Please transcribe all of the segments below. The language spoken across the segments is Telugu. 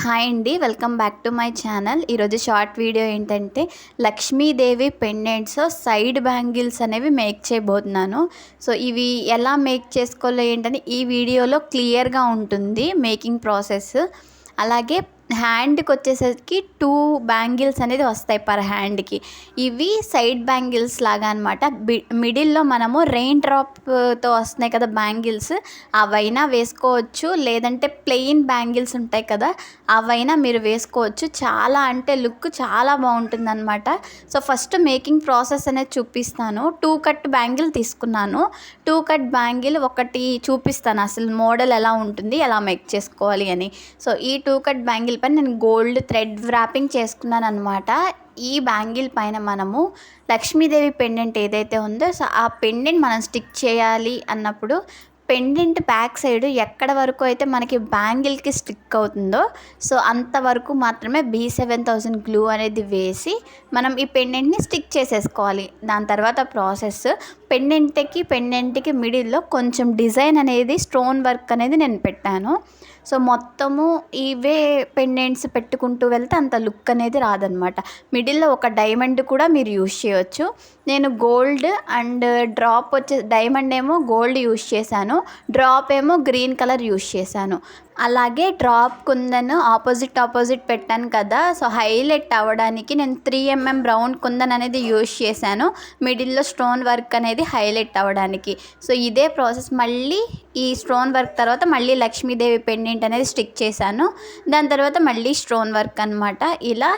హాయ్ అండి, welcome back to my channel. ఈరోజు షార్ట్ వీడియో ఏంటంటే లక్ష్మీదేవి పెండెంట్స్ సైడ్ బ్యాంగిల్స్ అనేవి మేక్ చేయబోతున్నాను. సో ఇవి ఎలా మేక్ చేసుకోవాలో ఏంటని ఈ వీడియోలో క్లియర్గా ఉంటుంది మేకింగ్ ప్రాసెస్. అలాగే హ్యాండ్కి వచ్చేసరికి 2 బ్యాంగిల్స్ అనేది వస్తాయి పర్ హ్యాండ్కి. ఇవి సైడ్ బ్యాంగిల్స్ లాగా అనమాట. మిడిల్లో మనము రెయిన్ డ్రాప్తో వస్తున్నాయి కదా బ్యాంగిల్స్, అవైనా వేసుకోవచ్చు, లేదంటే ప్లెయిన్ బ్యాంగిల్స్ ఉంటాయి కదా అవైనా మీరు వేసుకోవచ్చు. చాలా అంటే లుక్ చాలా బాగుంటుంది అనమాట. సో ఫస్ట్ మేకింగ్ ప్రాసెస్ అనేది చూపిస్తాను. 2 కట్ బ్యాంగిల్ తీసుకున్నాను. 2 కట్ బ్యాంగిల్ ఒకటి చూపిస్తాను అసలు మోడల్ ఎలా ఉంటుంది, ఎలా మేక్ చేసుకోవాలి అని. సో ఈ 2 కట్ బ్యాంగిల్ పైన నేను గోల్డ్ థ్రెడ్ వ్రాపింగ్ చేసుకున్నాను అనమాట. ఈ బ్యాంగిల్ పైన మనము లక్ష్మీదేవి పెండెంట్ ఏదైతే ఉందో సో ఆ పెండెంట్ మనం స్టిక్ చేయాలి అన్నప్పుడు పెండెంట్ బ్యాక్ సైడ్ ఎక్కడ వరకు అయితే మనకి బ్యాంగిల్కి స్టిక్ అవుతుందో సో అంతవరకు మాత్రమే B7000 గ్లూ అనేది వేసి మనం ఈ పెండెంట్ని స్టిక్ చేసేసుకోవాలి. దాని తర్వాత ప్రాసెస్ పెండెంట్కి మిడిల్లో కొంచెం డిజైన్ అనేది స్టోన్ వర్క్ అనేది నేను పెట్టాను. సో మొత్తము ఇవే పెండెంట్స్ పెట్టుకుంటూ వెళ్తే అంత లుక్ అనేది రాదనమాట. మిడిల్లో ఒక డైమండ్ కూడా మీరు యూజ్ చేయవచ్చు. నేను గోల్డ్ అండ్ డ్రాప్ డైమండ్ ఏమో గోల్డ్ యూజ్ చేశాను, డ్రాప్ ఏమో గ్రీన్ కలర్ యూజ్ చేశాను. అలాగే డ్రాప్ కుందన్ ఆపోజిట్ పెట్టాను కదా, సో హైలైట్ అవ్వడానికి నేను 3mm బ్రౌన్ కుందన్ అనేది యూజ్ చేశాను మిడిల్లో స్టోన్ వర్క్ అనేది హైలైట్ అవ్వడానికి. సో ఇదే ప్రాసెస్ మళ్ళీ ఈ స్టోన్ వర్క్ తర్వాత మళ్ళీ లక్ష్మీదేవి పెండెంట్ అనేది స్టిక్ చేశాను. దాని తర్వాత మళ్ళీ స్టోన్ వర్క్ అనమాట. ఇలా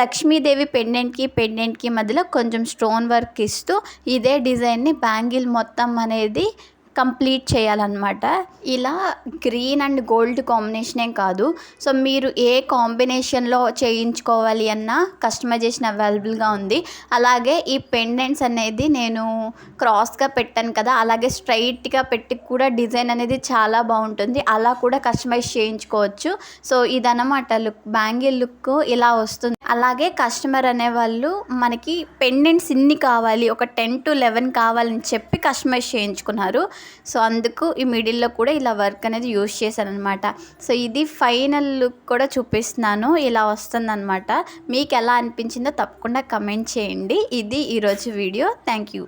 లక్ష్మీదేవి పెండెంట్కి మధ్యలో కొంచెం స్టోన్ వర్క్ ఇస్తూ ఇదే డిజైన్ని బ్యాంగిల్ మొత్తం అనేది కంప్లీట్ చేయాలన్నమాట. ఇలా గ్రీన్ అండ్ గోల్డ్ కాంబినేషనే కాదు, సో మీరు ఏ కాంబినేషన్లో చేయించుకోవాలి అన్నా కస్టమైజేషన్ అవైలబుల్గా ఉంది. అలాగే ఈ పెండెంట్స్ అనేది నేను క్రాస్గా పెట్టాను కదా, అలాగే స్ట్రైట్గా పెట్టి కూడా డిజైన్ అనేది చాలా బాగుంటుంది, అలా కూడా కస్టమైజ్ చేయించుకోవచ్చు. సో ఇదన్నమాట లుక్, బ్యాంగిల్ లుక్ ఇలా వస్తుంది. అలాగే కస్టమర్ అనేవాళ్ళు మనకి పెండెంట్స్ ఇన్ని కావాలి, ఒక 10 to 11 కావాలని చెప్పి కస్టమైజ్ చేయించుకున్నారు. సో అందుకు ఈ మిడిల్లో కూడా ఇలా వర్క్ అనేది యూజ్ చేశాను అనమాట. సో ఇది ఫైనల్ లుక్ కూడా చూపిస్తున్నాను, ఇలా వస్తుందన్నమాట. మీకు ఎలా అనిపించిందో తప్పకుండా కమెంట్ చేయండి. ఇది ఈరోజు వీడియో. Thank you.